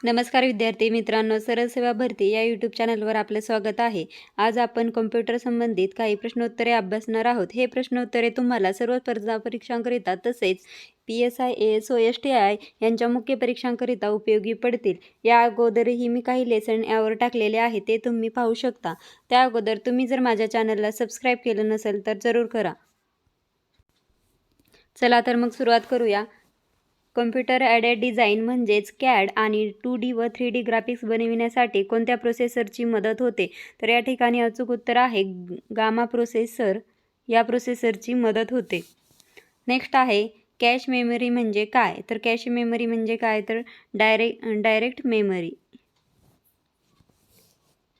नमस्कार विद्यार्थी मित्रांनो, सरळ सेवा भरती या यूट्यूब चॅनलवर आपलं स्वागत आहे. आज आपण कॉम्प्युटर संबंधित काही प्रश्नोत्तरे अभ्यासणार आहोत. हे प्रश्नोत्तरे तुम्हाला सर्व स्पर्धा परीक्षांकरिता तसेच PSI, ASO, STI यांच्या मुख्य परीक्षांकरिता उपयोगी पडतील. या अगोदरही मी काही लेसन यावर टाकलेले आहे, ते तुम्ही पाहू शकता. त्या अगोदर तुम्ही जर माझ्या चॅनलला सबस्क्राईब केलं नसेल तर जरूर करा. चला तर मग सुरुवात करूया. कॉम्प्युटर ॲडेड डिझाईन म्हणजेच CAD आणि 2D व 3D ग्राफिक्स बनविण्यासाठी कोणत्या प्रोसेसरची मदत होते? तर या ठिकाणी अचूक उत्तर आहे गामा प्रोसेसर. या प्रोसेसरची मदत होते. नेक्स्ट आहे कॅश मेमरी म्हणजे काय? तर कॅश मेमरी म्हणजे काय? तर डायरेक्ट मेमरी.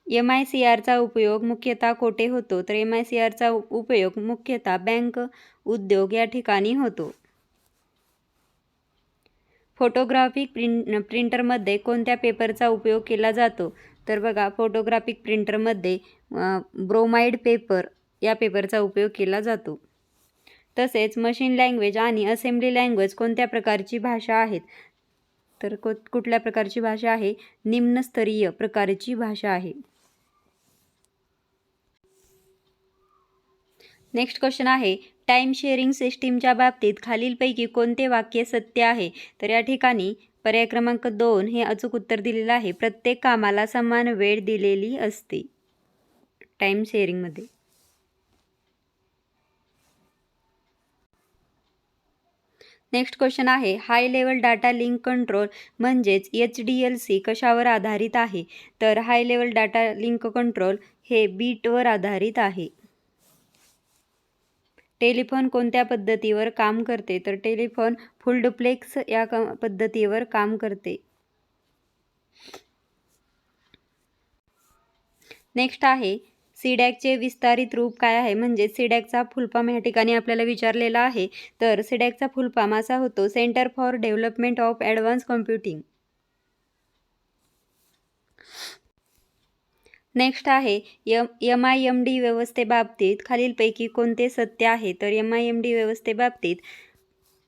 MICRचा उपयोग मुख्यतः कोठे होतो? तर MICRचा उपयोग मुख्यतः बँक, उद्योग या ठिकाणी होतो. फोटोग्राफिक प्रिंटरमध्ये कोणत्या पेपरचा उपयोग केला जातो? तर बघा, फोटोग्राफिक प्रिंटरमध्ये ब्रोमाइड पेपर या पेपरचा उपयोग केला जातो. तसेच मशीन लँग्वेज आणि असेंब्ली लँग्वेज कोणत्या प्रकारची भाषा आहेत? तर कुठल्या प्रकारची भाषा आहे? निम्नस्तरीय प्रकारची भाषा आहे. नेक्स्ट क्वेश्चन आहे टाईम शेअरिंग सिस्टीमच्या बाबतीत खालीलपैकी कोणते वाक्य सत्य आहे? तर या ठिकाणी पर्याय क्रमांक 2 हे अचूक उत्तर दिलेलं आहे. प्रत्येक कामाला समान वेळ दिलेली असते टाईम शेअरिंगमध्ये. नेक्स्ट क्वेश्चन आहे high level data link control म्हणजेच HDLC कशावर आधारित आहे? तर high level data link control हे बीटवर आधारित आहे. टेलिफोन कोणत्या पद्धतीवर काम करते? तर टेलिफोन फुल डुप्लेक्स या पद्धतीवर काम करते. नेक्स्ट आहे सीडॅकचे विस्तारित रूप काय आहे? म्हणजे सीडॅकचा फुलफॉर्म या ठिकाणी आपल्याला विचारलेला आहे. तर सीडॅकचा फुलफॉर्म असा होतो centre for development of advance computing. Next आहे MIMD व्यवस्थेबाबतीत खालीलपैकी कोणते सत्य आहे? तर MIMD व्यवस्थेबाबतीत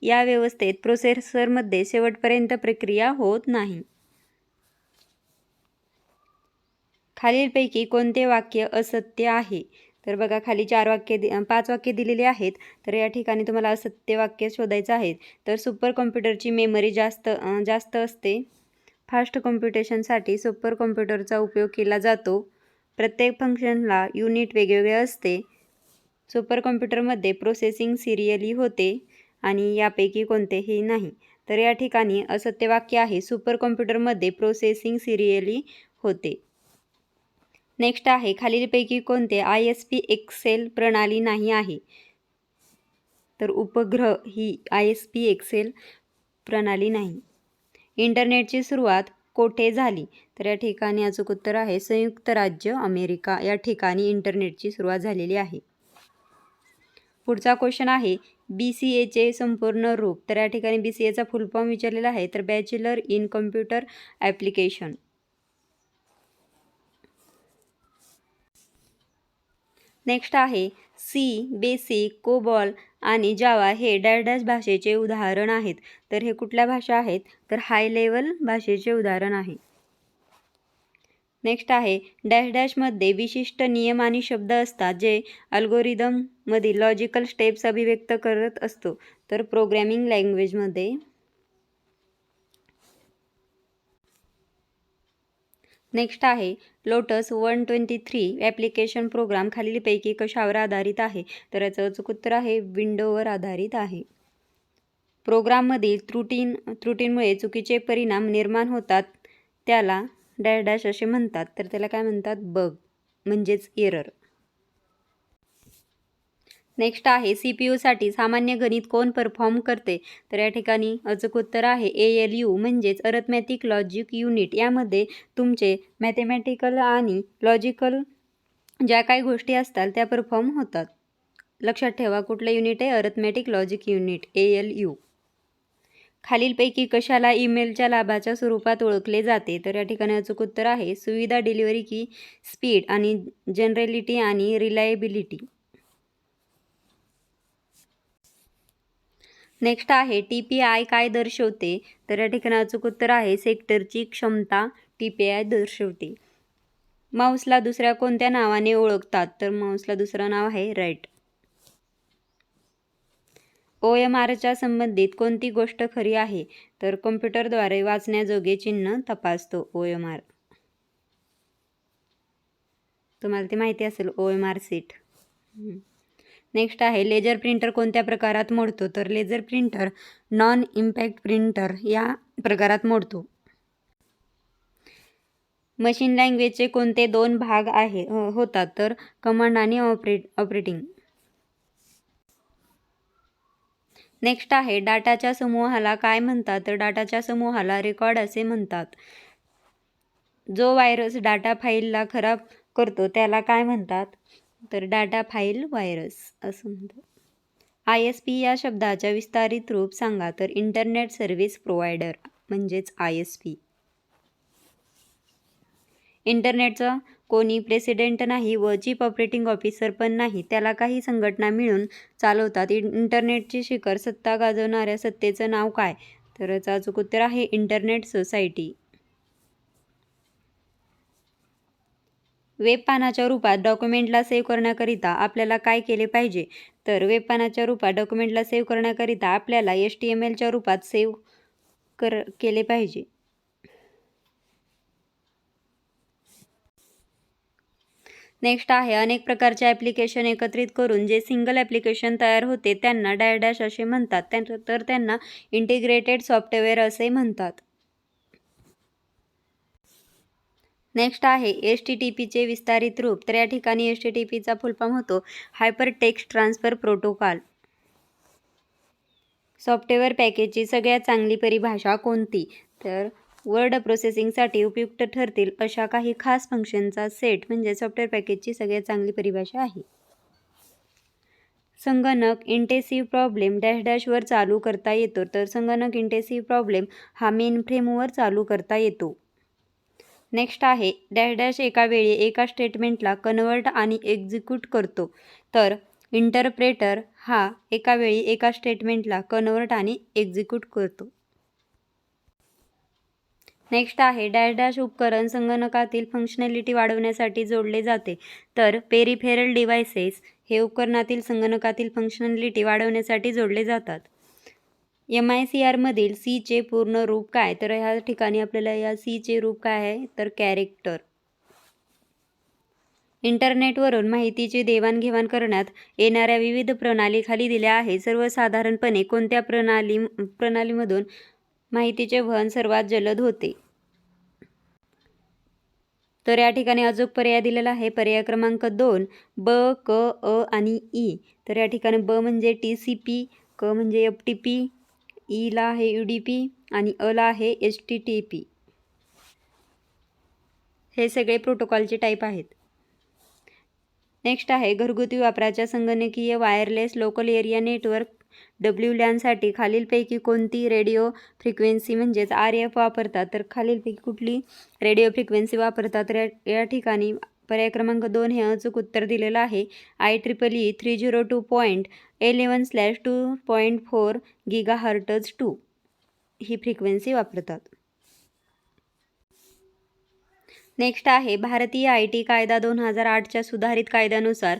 या व्यवस्थेत प्रोसेसरमध्ये शेवटपर्यंत प्रक्रिया होत नाही. खालीलपैकी कोणते वाक्य असत्य आहे? तर बघा, खाली 5 वाक्य दिलेली आहेत. तर या ठिकाणी तुम्हाला असत्य वाक्य शोधायचं आहे. तर सुपर कॉम्प्युटरची मेमरी जास्त असते. फास्ट कॉम्प्युटेशनसाठी सुपर कॉम्प्युटरचा उपयोग केला जातो. प्रत्येक फंक्शनला युनिट वेगवेगळे असते. सुपर कॉम्प्युटरमध्ये प्रोसेसिंग सिरियली होते आणि यापैकी कोणतेही नाही. तर या ठिकाणी असत्य वाक्य आहे सुपर कॉम्प्युटरमध्ये प्रोसेसिंग सिरियली होते. नेक्स्ट आहे खालीलपैकी कोणते ISP एक्सेल प्रणाली नाही आहे? तर उपग्रह ही ISP एक्सेल प्रणाली नाही. इंटरनेटची सुरुवात कोठे झाली? तर या ठिकाणी अचूक उत्तर आहे संयुक्त राज्य अमेरिका या ठिकाणी इंटरनेटची सुरुवात झालेली आहे. पुढचा क्वेश्चन आहे BCAचे संपूर्ण रूप. तर या ठिकाणी BCAचा फुल फॉर्म विचारलेला आहे. तर bachelor in computer application. Next आहे C, बेसिक, कोबॉल आणि जावा हे डॅश भाषेचे उदाहरण आहेत. तर हे कुठल्या भाषा आहेत? तर हाय लेवल भाषेचे उदाहरण आहे. नेक्स्ट आहे मध्ये विशिष्ट नियम आणि शब्द असतात जे अल्गोरिदममधील लॉजिकल स्टेप्स अभिव्यक्त करत असतो. तर प्रोग्रॅमिंग लँग्वेजमध्ये. नेक्स्ट आहे लोटस 123 ॲप्लिकेशन प्रोग्राम खालीलपैकी कशावर आधारित आहे? तर याचं अचूक उत्तर आहे विंडोवर आधारित आहे. प्रोग्राममधील त्रुटींमुळे चुकीचे परिणाम निर्माण होतात त्याला डॅश असे म्हणतात. तर त्याला काय म्हणतात? बग म्हणजेच एरर. नेक्स्ट आहे CPUसाठी सामान्य गणित कोण परफॉर्म करते? तर या ठिकाणी अचूक उत्तर आहे ALU म्हणजेच अरिथमॅटिक लॉजिक युनिट. यामध्ये तुमचे मॅथमॅटिकल आणि लॉजिकल ज्या काही गोष्टी असतात त्या परफॉर्म होतात. लक्षात ठेवा, कुठलं युनिट आहे? Arithmetic logic unit ALU. खालीलपैकी कशाला ईमेलच्या लाभाच्या स्वरूपात ओळखले जाते? तर या ठिकाणी अचूक उत्तर आहे सुविधा, डिलिव्हरी की स्पीड आणि जनरलिटी आणि रिलायबिलिटी. नेक्स्ट आहे TPI काय दर्शवते? तर या ठिकाणी अचूक उत्तर आहे सेक्टरची क्षमता TPI दर्शवते. माऊसला दुसऱ्या कोणत्या नावाने ओळखतात? तर माऊसला दुसरं नाव आहे रॅट. OMRच्या संबंधित कोणती गोष्ट खरी आहे? तर कॉम्प्युटरद्वारे वाचण्याजोगे चिन्ह तपासतो OMR. तुम्हाला ते माहिती असेल OMR सीट. नेक्स्ट आहे लेजर प्रिंटर कोणत्या प्रकारात मोडतो? तर laser printer non impact printer या प्रकारात मोडतो. मशीन लँग्वेजचे कोणते 2 भाग होतात? तर कमांड आणि ऑपरेटिंग. नेक्स्ट आहे डाटाच्या समूहाला काय म्हणतात? तर डाटाच्या समूहाला रेकॉर्ड असे म्हणतात. जो व्हायरस डाटा फाईलला खराब करतो त्याला काय म्हणतात? तर डाटा फाईल व्हायरस असं म्हणतात. ISP या शब्दाच्या विस्तारित रूप सांगा. तर इंटरनेट सर्व्हिस प्रोव्हायडर म्हणजेच ISP. इंटरनेटचं कोणी प्रेसिडेंट नाही व चीफ ऑपरेटिंग ऑफिसर पण नाही, त्याला काही संघटना मिळून चालवतात. इंटरनेटची शिखर सत्ता गाजवणाऱ्या सत्तेचं नाव काय? तर याचं अचूक उत्तर आहे इंटरनेट सोसायटी. वेब पानाच्या रूपात डॉक्युमेंटला सेव्ह करण्याकरिता आपल्याला काय केले पाहिजे? तर वेब पानाच्या रूपात डॉक्युमेंटला सेव्ह करण्याकरिता आपल्याला HTMLच्या रूपात सेव्ह केले पाहिजे. नेक्स्ट आहे अनेक प्रकारचे ॲप्लिकेशन एकत्रित करून जे सिंगल ॲप्लिकेशन तयार होते त्यांना डॅश असे म्हणतात. तर त्यांना इंटिग्रेटेड सॉफ्टवेअर असे म्हणतात. नेक्स्ट आहे HTTPचे विस्तारित रूप. तर या ठिकाणी HTTPचा फुलफॉर्म होतो hyper text transfer protocol. Software पॅकेजची सगळ्यात चांगली परिभाषा कोणती? तर वर्ड प्रोसेसिंगसाठी उपयुक्त ठरतील अशा काही खास फंक्शनचा सेट म्हणजे सॉफ्टवेअर पॅकेजची सगळ्यात चांगली परिभाषा आहे. संगणक इंटेन्सिव्ह प्रॉब्लेम वर चालू करता येतो. तर संगणक इंटेन्सिव्ह प्रॉब्लेम हा मेन फ्रेमवर चालू करता येतो. नेक्स्ट आहे एका वेळी एका स्टेटमेंटला कन्वर्ट आणि एक्झिक्यूट करतो. तर इंटरप्रेटर हा एका वेळी एका स्टेटमेंटला कन्वर्ट आणि एक्झिक्यूट करतो. नेक्स्ट आहे उपकरण संगणकातील फंक्शनॅलिटी वाढवण्यासाठी जोडले जाते. तर पेरिफेरल डिव्हायसेस हे उपकरणातील संगणकातील फंक्शनॅलिटी वाढवण्यासाठी जोडले जातात. MICR मधील Cचे पूर्ण रूप काय? तर ह्या ठिकाणी आपल्याला या Cचे रूप काय आहे? तर कॅरेक्टर. इंटरनेटवरून माहितीची देवाणघेवाण करण्यात येणाऱ्या विविध प्रणाली खाली दिल्या आहेत. सर्वसाधारणपणे कोणत्या प्रणालीमधून माहितीचे वहन सर्वात जलद होते? तर या ठिकाणी अचूक पर्याय दिलेला आहे पर्याय क्रमांक 2 ब, क, अ आणि ई. तर या ठिकाणी ब म्हणजे TCP, क म्हणजे FTP, ई ला आहे UDP आणि अ ला आहे HTTP. हे सगळे प्रोटोकॉलचे टाईप आहेत. नेक्स्ट आहे घरगुती वापराच्या संगणकीय wireless local area network WLAN साठी खालीलपैकी कोणती रेडिओ फ्रिक्वेन्सी म्हणजेच RF वापरतात? तर खालीलपैकी कुठली रेडिओ फ्रिक्वेन्सी वापरतात? तर या ठिकाणी पर्याय क्रमांक 2 हे अचूक उत्तर दिलेलं आहे. IEEE 302.11/2.4 GHz 2 ही फ्रिक्वेन्सी वापरतात. नेक्स्ट आहे भारतीय IT कायदा 2008च्या सुधारित कायद्यानुसार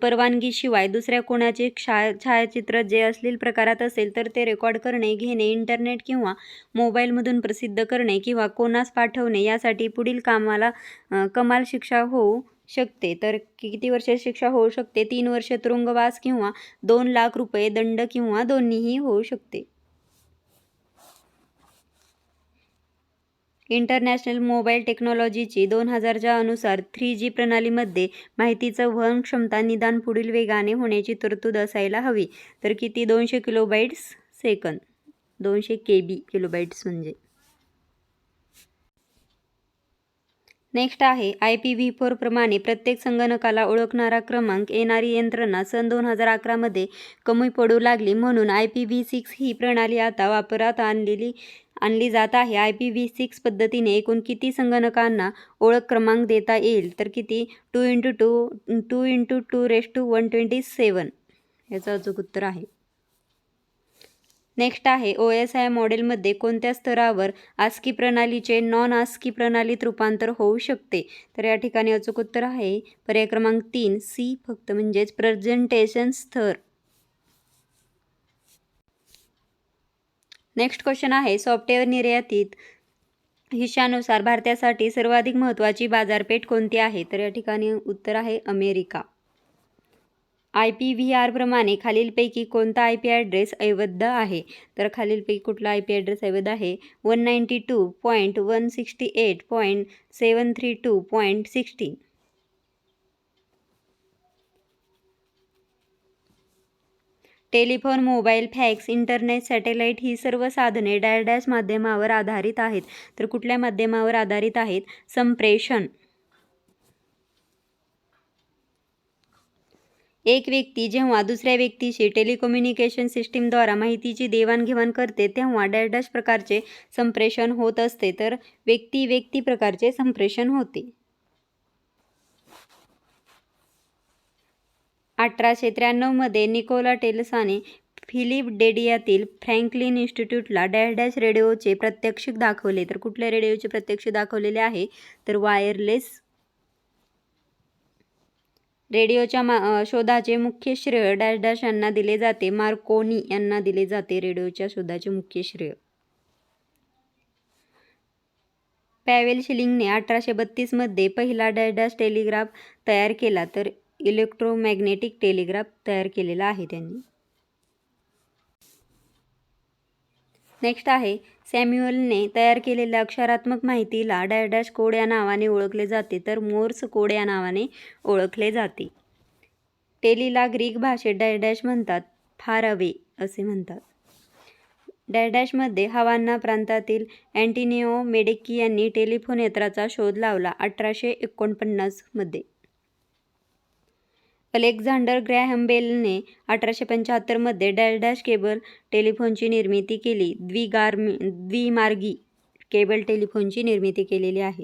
परवानगीशिवाय दुसऱ्या कोणाचे छायाचित्र जे अश्लील प्रकारात असेल तर ते रेकॉर्ड करणे, घेणे, इंटरनेट किंवा मोबाईलमधून प्रसिद्ध करणे किंवा कोणास पाठवणे यासाठी पुढील कमाल शिक्षा होऊ शकते. तर किती वर्ष शिक्षा होऊ शकते? 3 वर्ष तुरुंगवास किंवा 2 लाख रुपये दंड किंवा दोन्हीही होऊ शकते. इंटरनॅशनल मोबाईल टेक्नॉलॉजीची 2000च्या अनुसार 3G प्रणालीमध्ये माहितीचं वहन क्षमता निदान पुढील वेगाने होण्याची तरतूद असायला हवी. तर किती? 200 किलोबाईट्स सेकंद. 200 KB किलोबाईट्स म्हणजे. नेक्स्ट आहे IPv4 प्रमाणे प्रत्येक संगणकाला ओळखणारा क्रमांक येणारी यंत्रणा सन 2011 मध्ये कमी पडू लागली म्हणून IPv6 ही प्रणाली आता वापरात आणली जात आहे. IPv6 पद्धतीने एकूण किती संगणकांना ओळख क्रमांक देता येईल? तर किती? 2 × 2 × 2 127 याचं अचूक उत्तर आहे. नेक्स्ट आहे OSI मॉडेलमध्ये कोणत्या स्तरावर आस्की प्रणालीचे नॉन आस्की प्रणालीत रूपांतर होऊ शकते? तर या ठिकाणी अचूक उत्तर आहे पर्याय क्रमांक 3 सी फक्त, म्हणजेच प्रेझेंटेशन स्तर. नेक्स्ट क्वेश्चन आहे सॉफ्टवेअर निर्यातीत हिशानुसार भारतासाठी सर्वाधिक महत्त्वाची बाजारपेठ कोणती आहे? तर या ठिकाणी उत्तर आहे अमेरिका. IPv4 प्रमाणे खालीलपैकी कोणता IP ॲड्रेस अवैध आहे? तर खालीलपैकी कुठला IP ॲड्रेस अवैध आहे? 192.168.732.16. Telephone, mobile, fax, internet, satellite ही सर्व साधने डॅश माध्यमावर आधारित आहेत. तर कुठल्या माध्यमावर आधारित आहेत? संप्रेषण. एक व्यक्ती जेव्हा दुसऱ्या व्यक्तीशी टेलिकम्युनिकेशन सिस्टीमद्वारा माहितीची देवाणघेवाण करते तेव्हा डॅश प्रकारचे संप्रेषण होत असते. तर व्यक्ती प्रकारचे संप्रेषण होते. 1893 मध्ये निकोला टेस्लाने फिलाडेल्फियातील फ्रँकलिन इन्स्टिट्यूटला डॅश रेडिओचे प्रात्यक्षिक दाखवले. तर कुठल्या रेडिओचे प्रात्यक्षिक दाखवलेले आहे? तर वायरलेस रेडिओच्या शोधाचे मुख्य श्रेय डॅश यांना दिले जाते. मार्कोनी यांना दिले जाते रेडिओच्या शोधाचे मुख्य श्रेय. पॅवेल शिलिंगने 1832 मध्ये पहिला डॅश टेलिग्राफ तयार केला. तर इलेक्ट्रोमॅग्नेटिक टेलिग्राफ तयार केलेला आहे त्यांनी. नेक्स्ट आहे सॅम्युएलने तयार केलेल्या अक्षरात्मक माहितीला डॅश कोड या नावाने ओळखले जाते. तर मोर्स कोड या नावाने ओळखले जाते. टेलीला ग्रीक भाषेत डॅश म्हणतात, फार अवे असे म्हणतात. डॅशमध्ये हवाना प्रांतातील अँटोनिओ मेडिकी यांनी टेलिफोन यंत्राचा शोध लावला 1849 मध्ये. अलेक्झांडर ग्रॅहम बेलने 1875 मध्ये डॅश केबल टेलिफोनची निर्मिती केली. द्विमार्गी केबल टेलिफोनची निर्मिती केलेली आहे.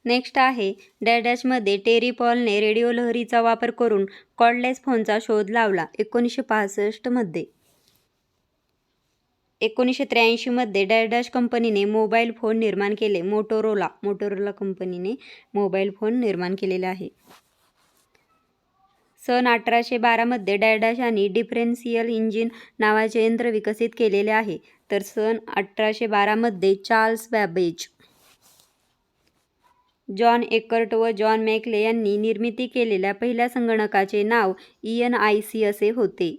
नेक्स्ट आहे डॅशमध्ये टेरी पॉलने रेडिओ लहरीचा वापर करून कॉर्डलेस फोनचा शोध लावला 1965 मध्ये. 1983 मध्ये डॅश कंपनीने मोबाईल फोन निर्माण केले. मोटोरोला कंपनीने मोबाईल फोन निर्माण केलेले आहे. सन 1812 मध्ये डॅश यांनी डिफरेन्शियल इंजिन नावाचे यंत्र विकसित केलेले आहे. तर सन 1812 मध्ये चार्ल्स बॅबेज, जॉन एकर्ट व जॉन मॅकले यांनी निर्मिती केलेल्या पहिल्या संगणकाचे नाव ENIC असे होते.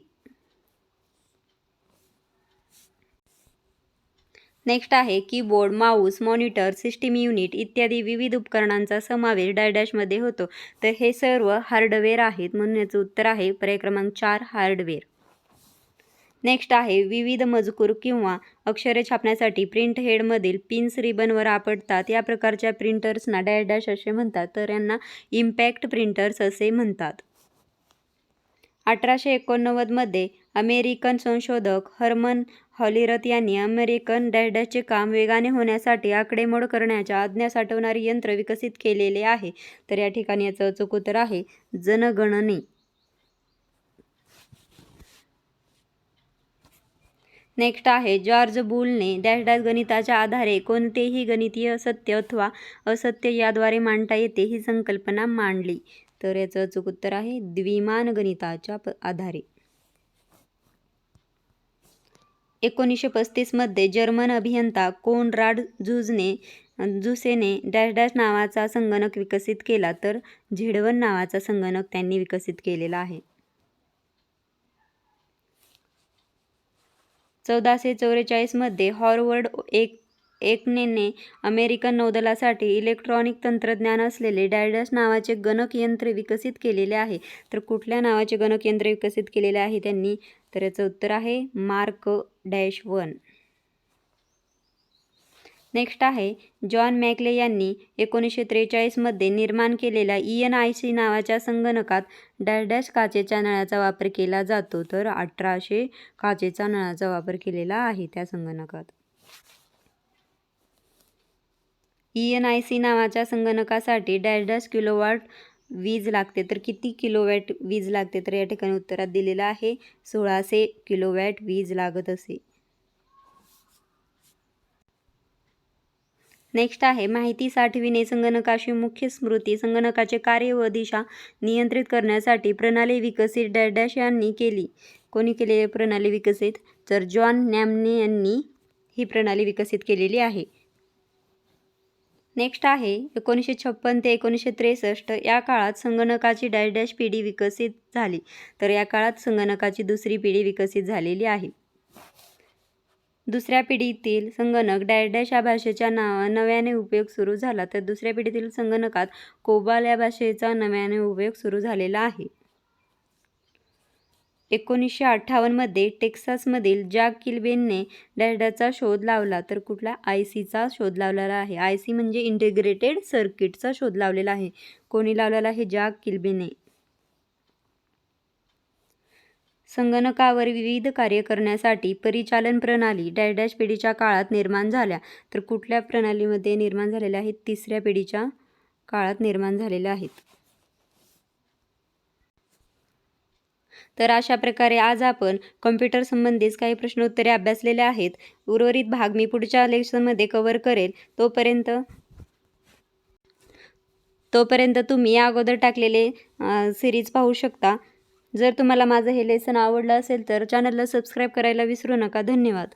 नेक्स्ट आहे keyboard, Mouse, monitor, system unit इत्यादी विविध उपकरणांचा समावेश डॅशमध्ये होतो. तर हे सर्व हार्डवेअर आहेत, म्हणून याचं उत्तर आहे पर्याय क्रमांक 4 हार्डवेअर. नेक्स्ट आहे विविध मजकूर किंवा अक्षरे छापण्यासाठी प्रिंट हेडमधील पिन्स रिबनवर आपटतात. या प्रकारच्या प्रिंटर्सना डॅश असे म्हणतात. तर यांना इम्पॅक्ट प्रिंटर्स असे म्हणतात. 1889 मध्ये अमेरिकन संशोधक हर्मन हॉलिरथ यांनी अमेरिकन डॅशचे काम वेगाने होण्यासाठी आकडेमोड करण्याच्या आज्ञा साठवणारे यंत्र विकसित केलेले आहे. तर या ठिकाणी याचं अचूक उत्तर आहे जनगणने. नेक्स्ट आहे जॉर्ज बुलने डॅश गणिताच्या आधारे कोणतेही गणितीय सत्य अथवा असत्य याद्वारे मांडता येते ही संकल्पना मांडली. तर याचं अचूक उत्तर आहे द्विमान गणिताच्या आधारे. 1935 मध्ये जर्मन अभियंता कोनराड झुसेने डॅश नावाचा संगणक विकसित केला. तर Z1 नावाचा संगणक त्यांनी विकसित केलेला आहे. 1444 मध्ये हॉवर्ड एकनेने अमेरिकन नौदलासाठी इलेक्ट्रॉनिक तंत्रज्ञान असलेले डॅश नावाचे गणकयंत्र विकसित केलेले आहे. तर कुठल्या नावाचे गणकयंत्र विकसित केलेले आहे त्यांनी? तर याचं उत्तर आहे मार्क -1. नेक्स्ट आहे जॉन मॅकले यांनी 1943 मध्ये निर्माण केलेल्या ENIC नावाच्या संगणकात डॅश काचेच्या नळाचा वापर केला जातो. तर 1800 काचेचा नळाचा वापर केलेला आहे त्या संगणकात. ENIC नावाच्या संगणकासाठी डॅश किलोवॉट वीज लागते तर किती किलोवॅट वीज लागते? तर या ठिकाणी उत्तरात दिलेलं आहे 1600 किलोवॅट वीज लागत असे. नेक्स्ट आहे माहिती साठविणे. संगणकाची मुख्य स्मृती. संगणकाचे कार्य व दिशा नियंत्रित करण्यासाठी प्रणाली विकसित डॅश यांनी केली. कोणी केलेली प्रणाली विकसित? तर जॉन नॅमने यांनी ही प्रणाली विकसित केलेली आहे. नेक्स्ट आहे 1956 ते 1963 या काळात संगणकाची डॅश पिढी विकसित झाली. तर या काळात संगणकाची दुसरी पिढी विकसित झालेली आहे. दुसऱ्या पिढीतील संगणक डॅश या भाषेच्या नव्याने उपयोग सुरू झाला. तर दुसऱ्या पिढीतील संगणकात कोबाल या भाषेचा नव्याने उपयोग सुरू झालेला आहे. 1958 मध्ये टेक्सासमधील जॅक किल्बिने डॅशचा शोध लावला. तर कुठला? ICचा शोध लावलेला आहे. IC म्हणजे इंटिग्रेटेड सर्किटचा शोध लावलेला आहे. कोणी लावलेला आहे? जॅक किल्बिने. संगणकावर विविध कार्य करण्यासाठी परिचालन प्रणाली डॅश पिढीच्या काळात निर्माण झाल्या. तर कुठल्या प्रणालीमध्ये निर्माण झालेल्या आहेत? तिसऱ्या पिढीच्या काळात निर्माण झालेल्या आहेत. तर अशा प्रकारे आज आपण कॉम्प्युटर संबंधित काही प्रश्नोत्तरे अभ्यासलेले आहेत. उर्वरित भाग मी पुढच्या लेक्चरमध्ये कव्हर करेल. तोपर्यंत तुम्ही या अगोदर टाकलेले सिरीज पाहू शकता. जर तुम्हाला माझं हे लेसन आवडलं असेल तर चॅनलला सबस्क्राईब करायला विसरू नका. धन्यवाद.